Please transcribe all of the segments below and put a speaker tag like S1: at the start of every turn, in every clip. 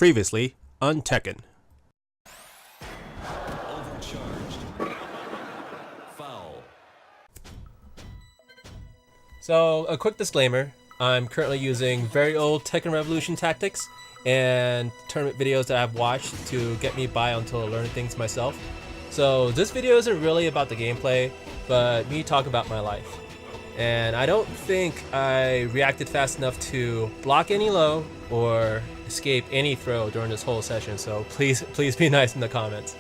S1: Previously on Tekken.
S2: Overcharged. Foul.
S1: So, a quick disclaimer. I'm currently using very old Tekken Revolution tactics and tournament videos that I've watched to get me by until I learn things myself. So, this video isn't really about the gameplay, but me talk about my life. And I don't think I reacted fast enough to block any low or escape any throw during this whole session, so please be nice in the comments.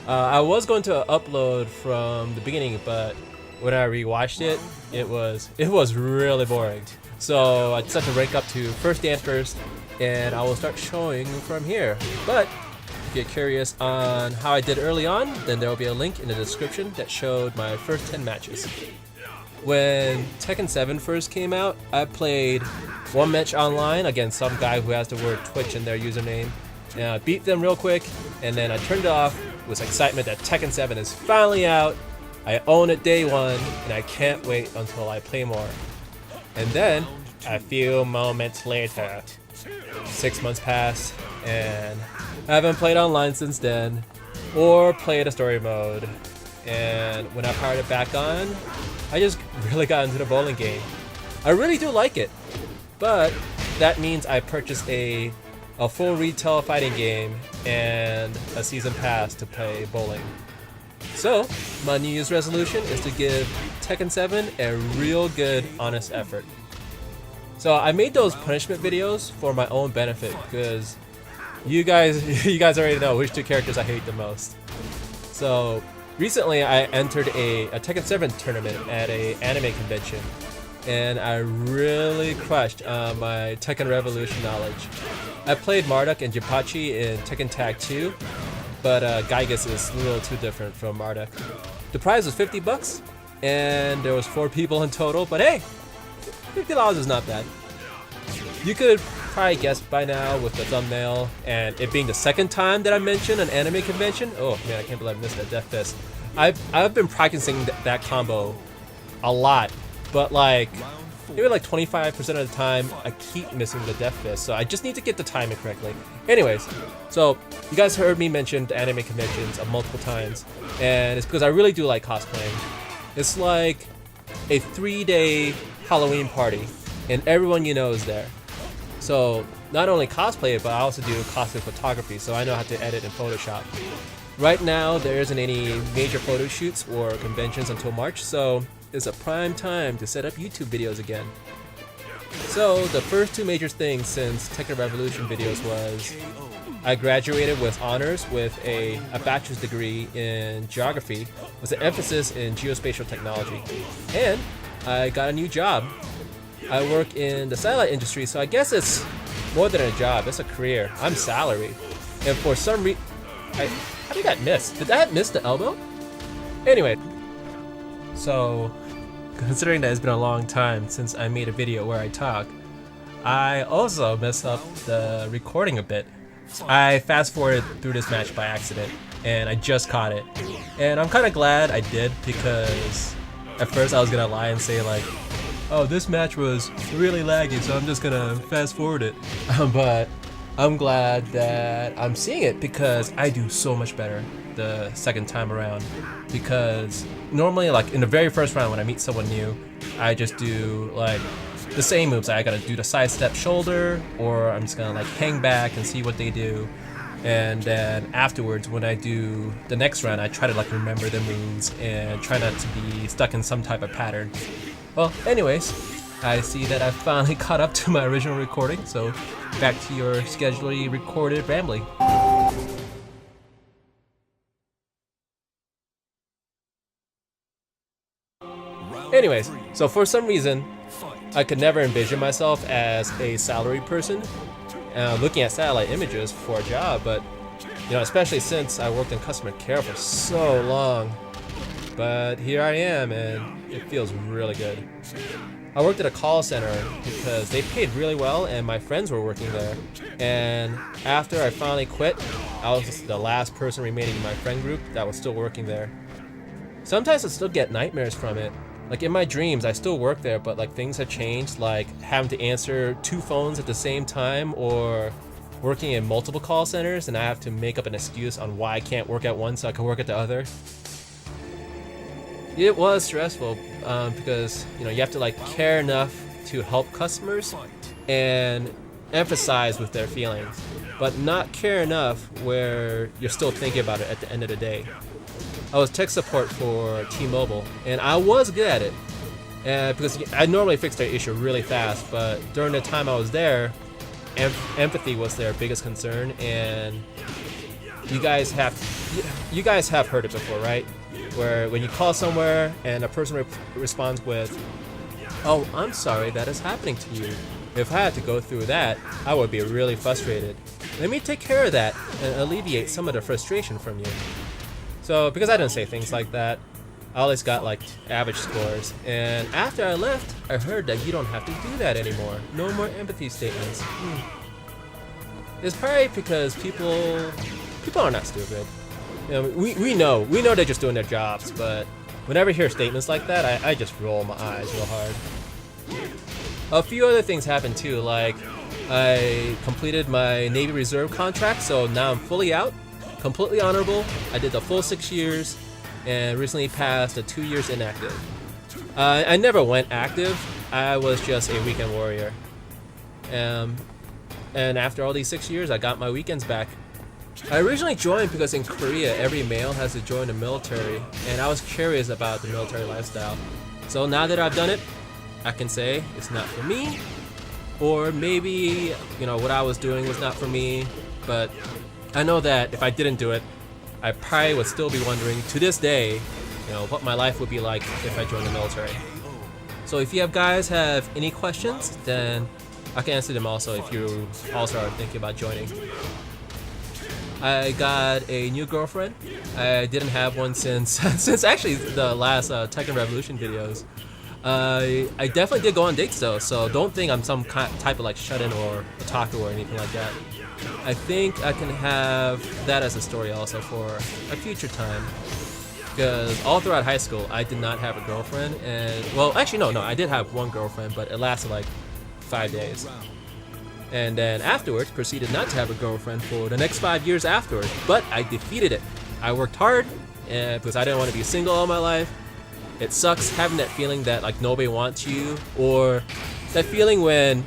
S1: I was going to upload from the beginning, but when I rewatched it, it was really boring. So I decided to rank up to first and first, and I will start showing from here. But if you're curious on how I did early on, then there will be a link in the description that showed my first 10 matches. When Tekken 7 first came out, I played one match online against some guy who has the word Twitch in their username, and I beat them real quick, and then I turned it off with excitement that Tekken 7 is finally out. I own it day one, and I can't wait until I play more. And then, a few moments later, 6 months passed, and I haven't played online since then, or played a story mode. And when I powered it back on, I just really got into the bowling game. I really do like it, but that means I purchased a full retail fighting game and a season pass to play bowling. So, my New Year's resolution is to give Tekken 7 a real good, honest effort. So I made those punishment videos for my own benefit because you guys already know which two characters I hate the most. So recently I entered a Tekken 7 tournament at a anime convention, and I really crushed my Tekken Revolution knowledge. I played Marduk and Jinpachi in Tekken Tag 2, but Gygus is a little too different from Marduk. The prize was $50, and there was 4 people in total, but hey, $50 is not bad. You could probably guess by now with the thumbnail, and it being the second time that I mentioned an anime convention. Oh man, I can't believe I missed that Death Fist. I've been practicing that combo a lot, but like maybe like 25% of the time I keep missing the Death Fist, so I just need to get the timing correctly. Anyways, so you guys heard me mention the anime conventions multiple times, and it's because I really do like cosplaying. It's like a 3-day Halloween party, and everyone you know is there. So not only cosplay, but I also do cosplay photography, so I know how to edit in Photoshop. Right now, there isn't any major photo shoots or conventions until March, so it's a prime time to set up YouTube videos again. So the first 2 major things since Tekken Revolution videos was I graduated with honors with a bachelor's degree in geography with an emphasis in geospatial technology, and I got a new job. I work in the satellite industry, so I guess it's more than a job, it's a career. I'm salaried, and for some reason, how did that miss? Did that miss the elbow? Anyway, so considering that it's been a long time since I made a video where I talk, I also messed up the recording a bit. I fast forwarded through this match by accident, and I just caught it. And I'm kind of glad I did, because at first I was gonna lie and say like, oh, this match was really laggy, so I'm just gonna fast forward it. But I'm glad that I'm seeing it, because I do so much better the second time around. Because normally, like in the very first round when I meet someone new, I just do like the same moves. I gotta do the side step shoulder, or I'm just gonna like hang back and see what they do. And then afterwards, when I do the next round, I try to like remember the moves and try not to be stuck in some type of pattern. Well, anyways, I see that I've finally caught up to my original recording, so back to your scheduled recorded rambling. Anyways, so for some reason, I could never envision myself as a salaried person looking at satellite images for a job, but you know, especially since I worked in customer care for so long. But here I am, and it feels really good. I worked at a call center because they paid really well, and my friends were working there. And after I finally quit, I was the last person remaining in my friend group that was still working there. Sometimes I still get nightmares from it. Like in my dreams, I still work there, but like things have changed, like having to answer 2 phones at the same time, or working in multiple call centers and I have to make up an excuse on why I can't work at one so I can work at the other. It was stressful because you have to like care enough to help customers and emphasize with their feelings, but not care enough where you're still thinking about it at the end of the day. I was tech support for T-Mobile, and I was good at it, because I normally fix their issue really fast, but during the time I was there, empathy was their biggest concern, and you guys have heard it before, right? Where when you call somewhere and a person responds with, "Oh, I'm sorry that is happening to you. If I had to go through that, I would be really frustrated. Let me take care of that and alleviate some of the frustration from you." So because I didn't say things like that, I always got like average scores. And after I left, I heard that you don't have to do that anymore. No more empathy statements. It's probably because people are not stupid. We know they're just doing their jobs, but whenever I hear statements like that, I just roll my eyes real hard. A few other things happened too, like I completed my Navy Reserve contract, so now I'm fully out, completely honorable. I did the full 6 years and recently passed the 2 years inactive. I never went active, I was just a weekend warrior. And after all these 6 years, I got my weekends back. I originally joined because in Korea, every male has to join the military, and I was curious about the military lifestyle. So now that I've done it, I can say it's not for me, or maybe, what I was doing was not for me, but I know that if I didn't do it, I probably would still be wondering to this day, what my life would be like if I joined the military. So if you guys have any questions, then I can answer them also if you also are thinking about joining. I got a new girlfriend. I didn't have one since actually the last Tekken Revolution videos. I definitely did go on dates though, so don't think I'm some type of like shut-in or otaku or anything like that. I think I can have that as a story also for a future time. Because all throughout high school, I did not have a girlfriend, and well, actually no, I did have one girlfriend, but it lasted like 5 days. And then afterwards, proceeded not to have a girlfriend for the next 5 years afterwards. But I defeated it. I worked hard, because I didn't want to be single all my life. It sucks having that feeling that like nobody wants you, or that feeling when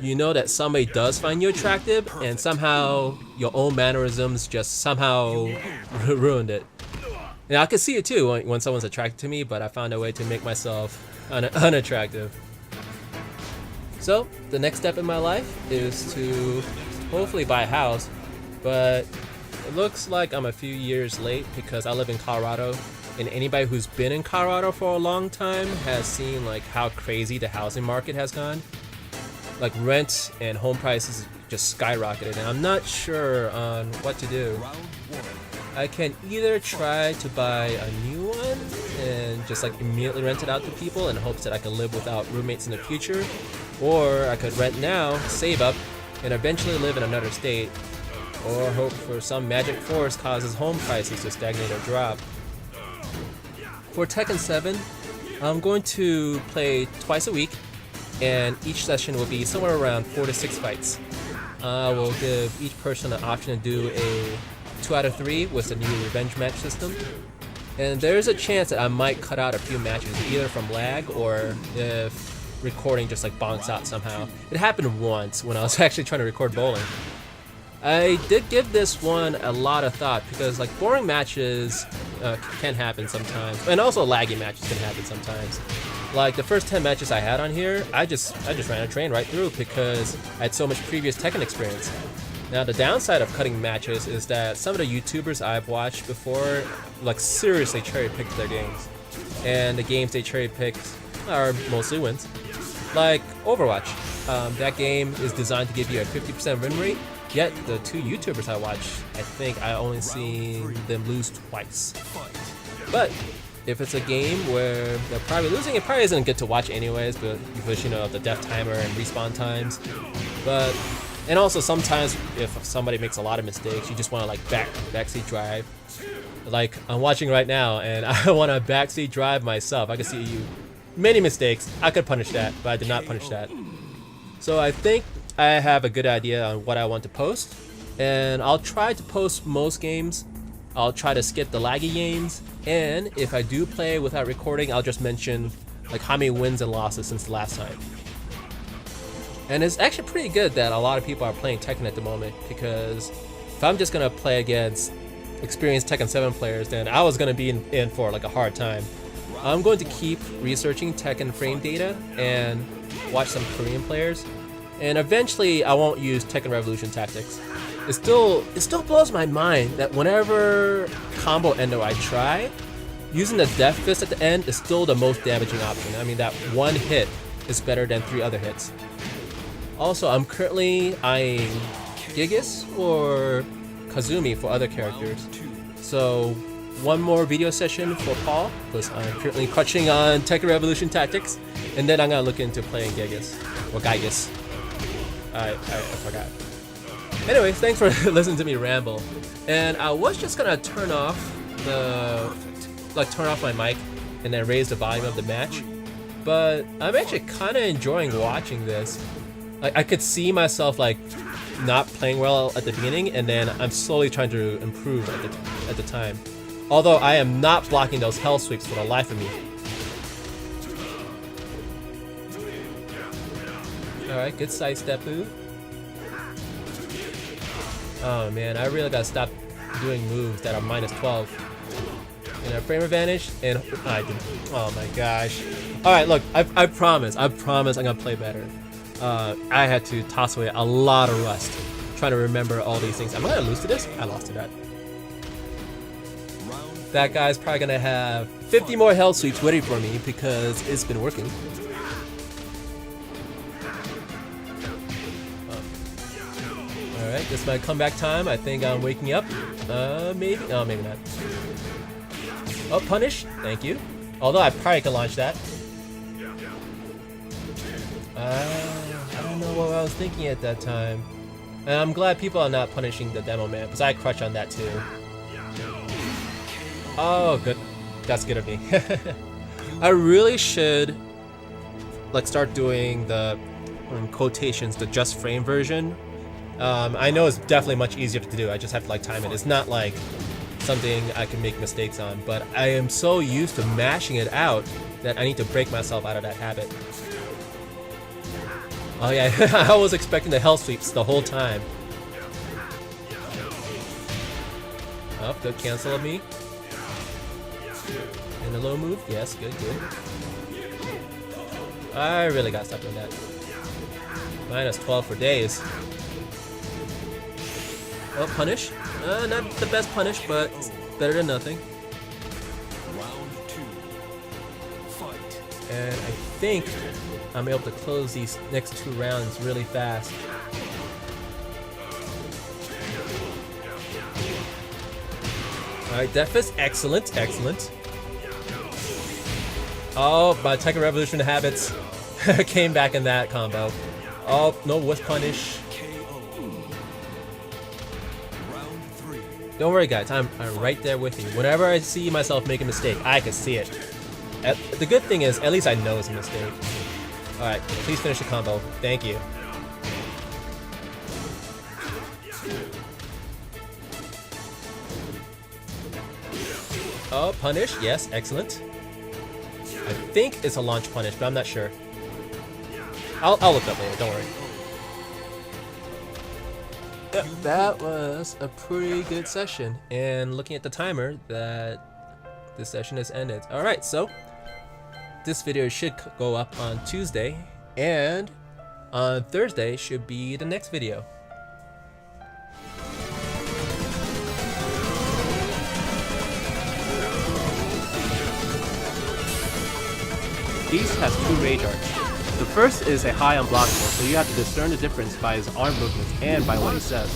S1: you know that somebody does find you attractive, and somehow your own mannerisms just somehow ruined it. And I could see it too when someone's attracted to me, but I found a way to make myself unattractive. So the next step in my life is to hopefully buy a house, but it looks like I'm a few years late because I live in Colorado, and anybody who's been in Colorado for a long time has seen like how crazy the housing market has gone. Like rent and home prices just skyrocketed, and I'm not sure on what to do. I can either try to buy a new one and just like immediately rent it out to people in hopes that I can live without roommates in the future, or I could rent now, save up, and eventually live in another state, or hope for some magic force causes home prices to stagnate or drop. For Tekken 7, I'm going to play twice a week, and each session will be somewhere around 4 to 6 fights. I will give each person an option to do a 2 out of 3 with the new revenge match system. And there's a chance that I might cut out a few matches, either from lag or if recording just like bonks out somehow. It happened once when I was actually trying to record bowling. I did give this one a lot of thought because like boring matches can happen sometimes, and also laggy matches can happen sometimes. Like the first 10 matches I had on here, I just ran a train right through because I had so much previous Tekken experience. Now the downside of cutting matches is that some of the YouTubers I've watched before like seriously cherry-picked their games. And the games they cherry-picked are mostly wins. Like Overwatch, that game is designed to give you a 50% win rate, yet the 2 YouTubers I watch, I think I only seen them lose twice. But if it's a game where they're probably losing, it probably isn't good to watch anyways, but because of the death timer and respawn times. And also sometimes if somebody makes a lot of mistakes, you just want to like backseat drive. Like I'm watching right now and I want to backseat drive myself. I can see many mistakes. I could punish that, but I did not punish that. So I think I have a good idea on what I want to post, and I'll try to post most games. I'll try to skip the laggy games, and if I do play without recording, I'll just mention like how many wins and losses since the last time. And it's actually pretty good that a lot of people are playing Tekken at the moment, because if I'm just gonna play against experienced Tekken 7 players, then I was gonna be in for like a hard time. I'm going to keep researching Tekken frame data and watch some Korean players, and eventually I won't use Tekken Revolution tactics. It still blows my mind that whenever combo endo I try, using the Death Fist at the end is still the most damaging option. I mean, that one hit is better than 3 other hits. Also, I'm currently eyeing Gigas or Kazumi for other characters. So one more video session for Paul, because I'm currently clutching on Tekken Revolution tactics, and then I'm gonna look into playing Gigas or Gigas. I forgot. Anyways, thanks for listening to me ramble. And I was just gonna turn off my mic and then raise the volume of the match, but I'm actually kind of enjoying watching this. I could see myself like not playing well at the beginning, and then I'm slowly trying to improve at the time. Although I am not blocking those hell sweeps for the life of me. Alright, good sidestep move. Oh man, I really gotta stop doing moves that are minus 12. And a frame advantage, and I didn't. Oh my gosh. Alright, look, I promise I'm gonna play better. I had to toss away a lot of rust trying to remember all these things. Am I gonna lose to this? I lost to that. That guy's probably gonna have 50 more hell sweeps waiting for me because it's been working. Alright, this is my comeback time. I think I'm waking up. Maybe? Oh, maybe not. Oh, punish. Thank you. Although I probably can launch that. I don't know what I was thinking at that time. And I'm glad people are not punishing the demo man, because I crutch on that too. Oh, good. That's good of me. I really should like start doing the quotations, the just frame version. I know it's definitely much easier to do. I just have to like time it. It's not like something I can make mistakes on, but I am so used to mashing it out that I need to break myself out of that habit. Oh yeah, I was expecting the hell sweeps the whole time. Oh, good cancel of me. And a low move? Yes, good. I really gotta stop doing that. Minus 12 for days. Oh, punish. Not the best punish, but better than nothing.
S2: Round 2. Fight.
S1: And I think I'm able to close these next 2 rounds really fast. Alright, Death Fist, excellent. Oh, my Tekken Revolution habits came back in that combo. Oh, no, with punish. Don't worry guys, I'm right there with you. Whenever I see myself make a mistake, I can see it. The good thing is, at least I know it's a mistake. Alright, please finish the combo. Thank you. Oh, punish. Yes, excellent. I think it's a launch punish, but I'm not sure. I'll look up later, don't worry. Yep, that was a pretty good session. And looking at the timer, that this session has ended. Alright, so this video should go up on Tuesday, and on Thursday should be the next video. Beast has 2 rage arts. The first is a high unblockable, so you have to discern the difference by his arm movements and by what he says.